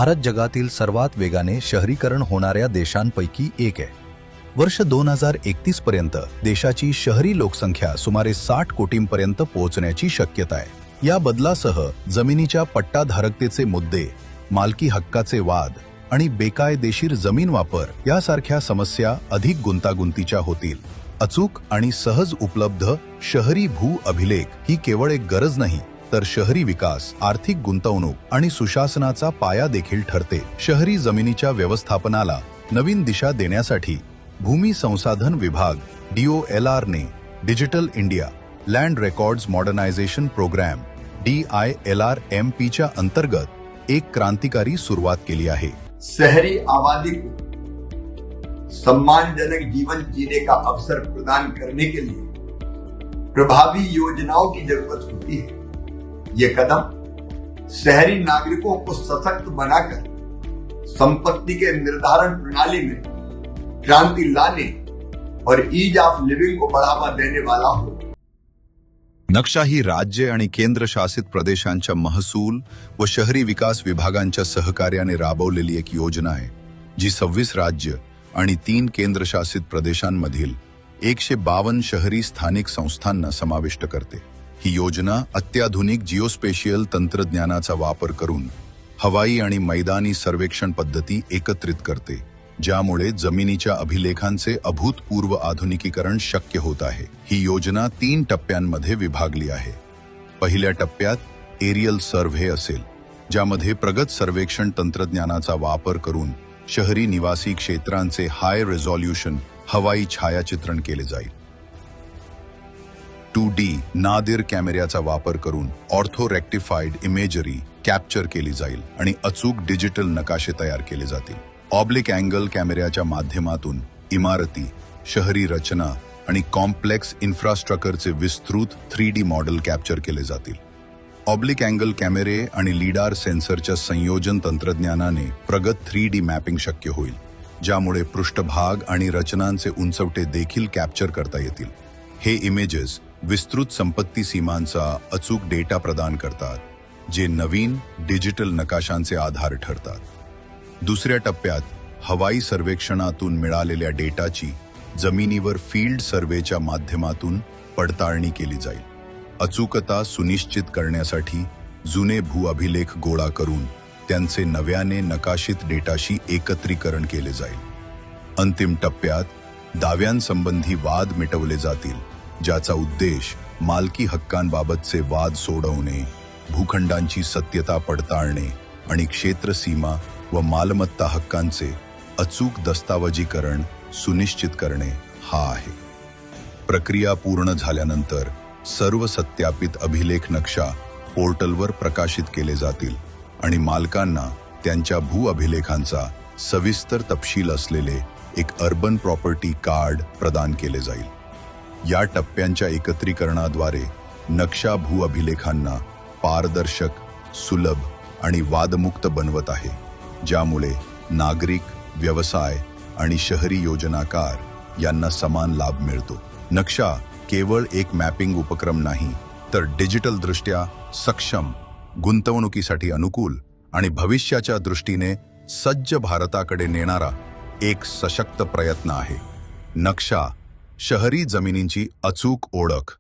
भारत जगातील सर्वात वेगाने शहरीकरण होणाऱ्या देशांपैकी एक आहे। वर्ष 2031 पर्यंत देशाची शहरी लोकसंख्या सुमारे 60 कोटींपर्यंत पोहोचण्याची शक्यता आहे। या बदलासह जमिनीच्या पट्टाधारकतेचे मुद्दे, मालकी हक्काचे वाद आणि बेकायदेशीर जमीन वापर यासारख्या समस्या अधिक गुंतागुंतीच्या होतील। अचूक आणि सहज उपलब्ध शहरी भू अभिलेख ही केवळ एक गरज नाही, तर शहरी विकास, आर्थिक गुंतवणूक आणि सुशासनाचा पाया देखील ठरते। शहरी जमिनीच्या व्यवस्थापनाला नवीन दिशा देण्यासाठी भूमी संसाधन विभाग DOLR ने digital India land records modernisation programme DILRMP च्या अंतर्गत एक क्रांतिकारी सुरुवात केली आहे। शहरी आबादी को सम्मानजनक जीवन जीने का अवसर प्रदान करने के लिए प्रभावी योजनाओं की जरूरत होती है। ये कदम शहरी नागरिकों को सशक्त बनाकर संपत्ति के निर्धारण प्रणाली में क्रांति लाने और ईज ऑफ लिविंग को बढ़ावा देने वाला हो। नक्षा ही राज्य आणि केंद्रशासित प्रदेशांच्या महसूल व शहरी विकास विभागांच्या सहकार्याने राबवलेली एक योजना आहे, जी 26 राज्य आणि 3 केंद्रशासित प्रदेशांमधील 152 शहरी स्थानिक संस्थांना समाविष्ट करते। ही योजना अत्याधुनिक जिओस्पेशियल तंत्रज्ञानाचा वापर करून हवाई आणि मैदानी सर्वेक्षण पद्धती एकत्रित करते, ज्यामुळे जमिनीच्या अभिलेखांचे अभूतपूर्व आधुनिकीकरण शक्य होत आहे। ही योजना 3 टप्प्यांमध्ये विभागली आहे। पहिल्या टप्प्यात एरियल सर्व्हे असेल, ज्यामध्ये प्रगत सर्वेक्षण तंत्रज्ञानाचा वापर करून शहरी निवासी क्षेत्रांचे हाय रेझोल्यूशन हवाई छायाचित्रण केले जाईल। 2D नादीर कॅमेऱ्याचा वापर करून ऑर्थो रेक्टिफाईड इमेजरी कॅप्चर केली जाईल आणि अचूक डिजिटल नकाशे तयार केले जातील। ऑब्लिक अँगल कॅमेऱ्याच्या माध्यमातून इमारती, शहरी रचना आणि कॉम्प्लेक्स इन्फ्रास्ट्रक्चरचे विस्तृत 3D मॉडेल कॅप्चर केले जातील। ऑब्लिक अँगल कॅमेरे आणि लीडार सेन्सरच्या संयोजन तंत्रज्ञानाने प्रगत 3D मॅपिंग शक्य होईल, ज्यामुळे पृष्ठभाग आणि रचनांचे उंचवटे देखील कॅप्चर करता येतील। हे इमेजेस विस्तृत संपत्ती सीमांचा अचूक डेटा प्रदान करतात, जे नवीन डिजिटल नकाशांचे आधार ठरतात। दुसऱ्या टप्प्यात हवाई सर्वेक्षणातून मिळालेल्या डेटाची जमिनीवर फील्ड सर्वेच्या माध्यमातून पडताळणी केली जाईल। अचूकता सुनिश्चित करण्यासाठी जुने भू अभिलेख गोळा करून त्यांचे नव्याने नकाशित डेटाशी एकत्रीकरण केले जाईल। अंतिम टप्प्यात दाव्यांसंबंधी वाद मिटवले जातील, ज्याचा उद्देश मालकी हक्कांबाबतचे वाद सोडवणे, भूखंडांची सत्यता पडताळणे आणि क्षेत्र सीमा व मालमत्ता हक्कांचे अचूक दस्तऐवजीकरण सुनिश्चित करणे हा आहे। प्रक्रिया पूर्ण झाल्यानंतर सर्व सत्यापित अभिलेख नक्षा पोर्टलवर प्रकाशित केले जातील आणि मालकांना त्यांच्या भू अभिलेखांचा सविस्तर तपशील असलेले एक अर्बन प्रॉपर्टी कार्ड प्रदान केले जाईल। या टप्प्यांच्या एकत्रीकरणाद्वारे नक्षा भू अभिलेखांना पारदर्शक, सुलभ आणि वादमुक्त बनवत आहे, ज्यामुळे नागरिक, व्यवसाय आणि शहरी योजनाकार यांना समान लाभ मिळतो। नक्षा केवळ एक मॅपिंग उपक्रम नाही, तर डिजिटल दृष्ट्या सक्षम, गुंतवणुकीसाठी अनुकूल आणि भविष्याच्या दृष्टीने सज्ज भारताकडे नेणारा एक सशक्त प्रयत्न आहे। नक्षा शहरी जमिनींची अचूक ओळख,